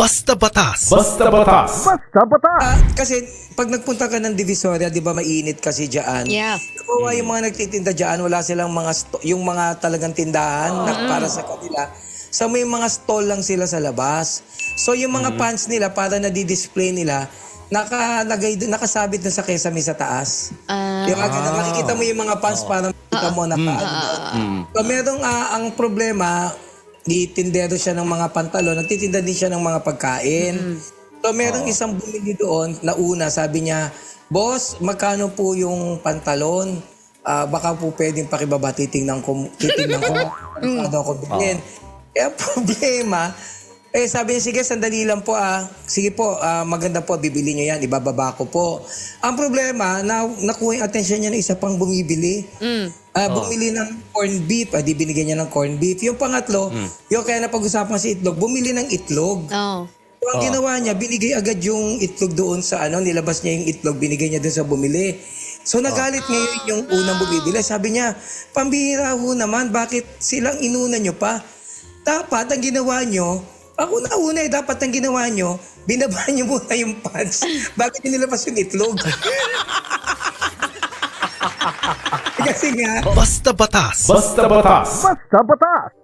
Basta Batas. Basta Batas. Kasi pag nagpunta ka ng Divisoria, di ba mainit kasi dyan. Yeah. Nakuha yung mga nagtitinda dyan, wala silang mga yung mga talagang tindahan na para sa kanila. So may mga stall lang sila sa labas. So yung mga pants nila, para na-display nila, nakasabit na sa kesame sa taas. Yung ganun, makikita mo yung mga pants para makita mo na So merong ang problema, tindero siya ng mga pantalon, nagtitinda din siya ng mga pagkain. So merong isang bumili doon na una, sabi niya, "Boss, magkano po yung pantalon? Baka po pwedeng pakibaba, titingnan ko ano ako bilhin." Eh, ang problema, sabi niya, "Sige, sandali lang po Sige po, maganda po, bibili niyo yan, ibababa ko po." Ang problema, nakuha yung attention niya ng isa pang bumibili. Bumili ng corned beef, di binigyan niya ng corned beef. Yung pangatlo, yung kaya napag-usapan si itlog, bumili ng itlog. Oh. So, ang ginawa niya, binigay agad yung itlog doon sa nilabas niya yung itlog, binigay niya doon sa bumili. So nagalit ngayon yung unang bumibili. Sabi niya, "Pambihira ho naman, bakit silang inuna niyo pa? Dapat ang ginawa niyo, ako na una dapat ang ginawa niyo, binaba niyo muna yung pants bago niyo nilabas yung itlog." Kasi nga, Basta Batas. Basta Batas. Basta Batas.